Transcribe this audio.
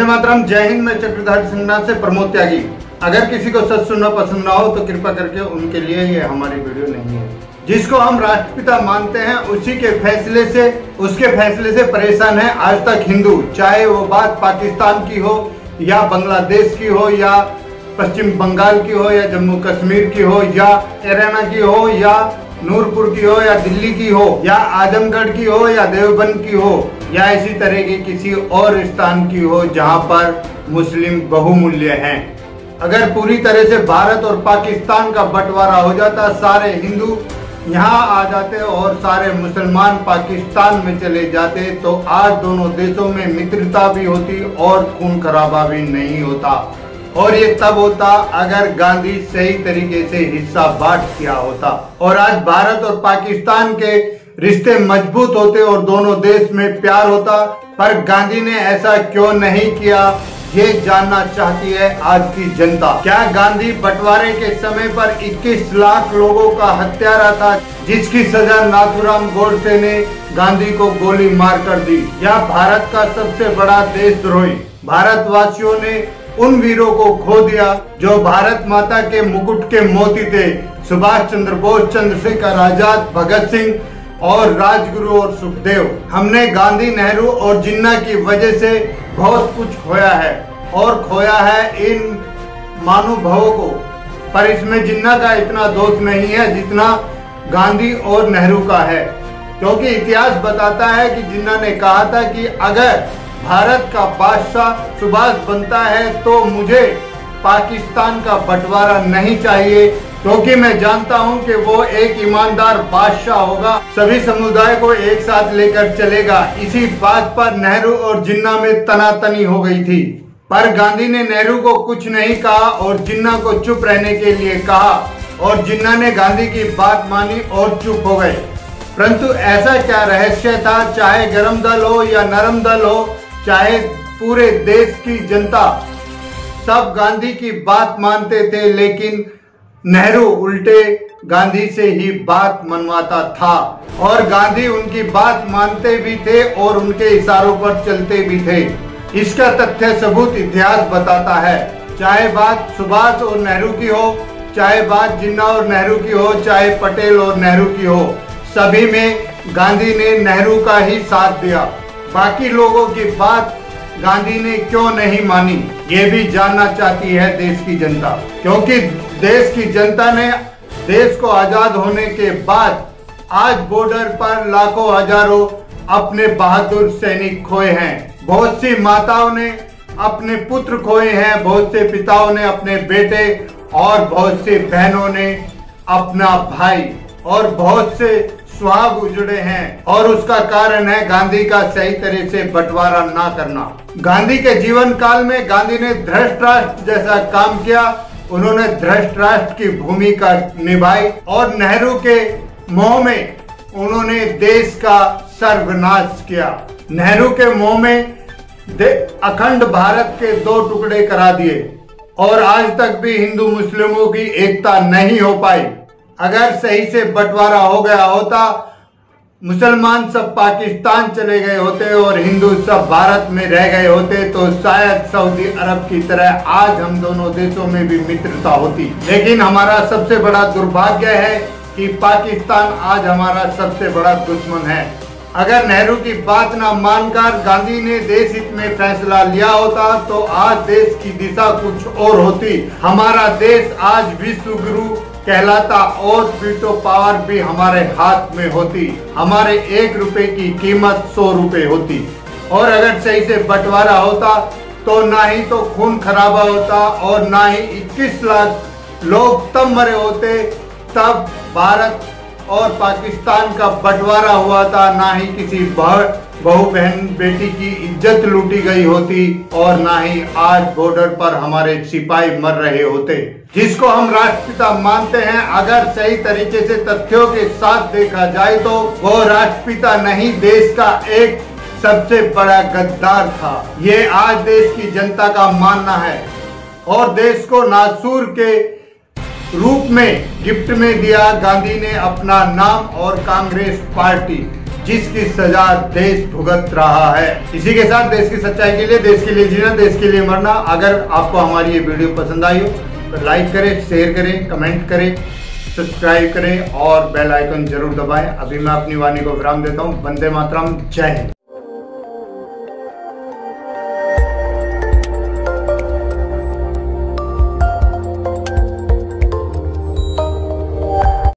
मातरम, जय हिंद। मैं चक्रधारी संगनाथ से प्रमोद त्यागी। अगर किसी को सच सुनना पसंद ना हो तो कृपा करके उनके लिए ये हमारी वीडियो नहीं है। जिसको हम राष्ट्रपिता मानते हैं उसी के फैसले से, उसके फैसले से परेशान है आज तक हिंदू, चाहे वो बात पाकिस्तान की हो या बांग्लादेश की हो या पश्चिम बंगाल की हो या जम्मू कश्मीर की हो या हरियाणा की हो या नूरपुर की हो या दिल्ली की हो या आजमगढ़ की हो या देवबंद की हो या इसी तरह की किसी और स्थान की हो जहां पर मुस्लिम बहुमूल्य हैं। अगर पूरी तरह से भारत और पाकिस्तान का बंटवारा हो जाता, सारे हिंदू यहाँ आ जाते और सारे मुसलमान पाकिस्तान में चले जाते तो आज दोनों देशों में मित्रता भी होती और खून खराबा भी नहीं होता। और ये तब होता अगर गांधी सही तरीके से हिस्सा बांट किया होता और आज भारत और पाकिस्तान के रिश्ते मजबूत होते और दोनों देश में प्यार होता। पर गांधी ने ऐसा क्यों नहीं किया, ये जानना चाहती है आज की जनता। क्या गांधी बंटवारे के समय पर 21 लाख लोगों का हत्यारा था जिसकी सजा नाथूराम गोडसे ने गांधी को गोली मार कर दी, या भारत का सबसे बड़ा देशद्रोही भारतवासियों ने उन वीरों को खो दिया जो भारत माता के मुकुट के मोती थे, सुभाष चंद्र बोस, चंद्रशेखर आजाद, भगत सिंह और राजगुरु और सुखदेव। हमने गांधी, नेहरू और जिन्ना की वजह से बहुत कुछ खोया है और खोया है इन महानुभावों को, पर इसमें जिन्ना का इतना दोष नहीं है जितना गांधी और नेहरू का है। क्योंकि इतिहास बताता है कि जिन्ना ने कहा था कि अगर भारत का बादशाह सुभाष बनता है तो मुझे पाकिस्तान का बंटवारा नहीं चाहिए, क्योंकि मैं जानता हूं कि वो एक ईमानदार बादशाह होगा, सभी समुदाय को एक साथ लेकर चलेगा। इसी बात पर नेहरू और जिन्ना में तनातनी हो गई थी, पर गांधी ने नेहरू को कुछ नहीं कहा और जिन्ना को चुप रहने के लिए कहा और जिन्ना ने गांधी की बात मानी और चुप हो गए। परंतु ऐसा क्या रहस्य था, चाहे गरम दल हो या नरम दल हो, चाहे पूरे देश की जनता, सब गांधी की बात मानते थे, लेकिन नेहरू उल्टे गांधी से ही बात मनवाता था और गांधी उनकी बात मानते भी थे और उनके इशारों पर चलते भी थे। इसका तथ्य सबूत इतिहास बताता है। चाहे बात सुभाष और नेहरू की हो, चाहे बात जिन्ना और नेहरू की हो, चाहे पटेल और नेहरू की हो, सभी में गांधी ने नेहरू का ही साथ दिया। बाकी लोगों की बात गांधी ने क्यों नहीं मानी, ये भी जानना चाहती है देश की जनता। क्योंकि देश की जनता ने देश को आजाद होने के बाद आज बॉर्डर पर लाखों हजारों अपने बहादुर सैनिक खोए हैं। बहुत सी माताओं ने अपने पुत्र खोए हैं, बहुत से पिताओं ने अपने बेटे और बहुत सी बहनों ने अपना भाई और बहुत से सुहाग उजड़े हैं। और उसका कारण है गांधी का सही तरह से बंटवारा ना करना। गांधी के जीवन काल में गांधी ने धृष्ट राष्ट्र जैसा काम किया, उन्होंने धृष्ट राष्ट्र की भूमिका निभाई और नेहरू के मोह में उन्होंने देश का सर्वनाश किया। नेहरू के मोह में अखंड भारत के 2 टुकड़े करा दिए और आज तक भी हिंदू मुस्लिमों की एकता नहीं हो पाई। अगर सही से बंटवारा हो गया होता, मुसलमान सब पाकिस्तान चले गए होते और हिंदू सब भारत में रह गए होते तो शायद सऊदी अरब की तरह आज हम दोनों देशों में भी मित्रता होती। लेकिन हमारा सबसे बड़ा दुर्भाग्य है कि पाकिस्तान आज हमारा सबसे बड़ा दुश्मन है। अगर नेहरू की बात ना मानकर गांधी ने देश हित में फैसला लिया होता तो आज देश की दिशा कुछ और होती। हमारा देश आज विश्व गुरु कहलाता और वीटो पावर भी हमारे हाथ में होती। हमारे 1 रुपए की कीमत 100 रुपए होती। और अगर सही से बंटवारा होता तो ना ही तो खून खराबा होता और ना ही 21 लाख लोग तब मरे होते तब भारत और पाकिस्तान का बंटवारा हुआ था, ना ही किसी बहू बहन बेटी की इज्जत लूटी गई होती और ना ही आज बॉर्डर पर हमारे सिपाही मर रहे होते। जिसको हम राष्ट्रपिता मानते हैं, अगर सही तरीके से तथ्यों के साथ देखा जाए तो वो राष्ट्रपिता नहीं, देश का एक सबसे बड़ा गद्दार था। ये आज देश की जनता का मानना है और देश को नासूर के रूप में गिफ्ट में दिया गांधी ने अपना नाम और कांग्रेस पार्टी, जिसकी सजा देश भुगत रहा है। इसी के साथ देश की सच्चाई के लिए, देश के लिए जीना, देश के लिए मरना। अगर आपको हमारी ये वीडियो पसंद आई हो तो लाइक करें, शेयर करें, कमेंट करें, सब्सक्राइब करें और बेल आइकन जरूर दबाएं। अभी मैं अपनी वाणी को विराम देता हूं। वंदे मातरम, जय हिंद।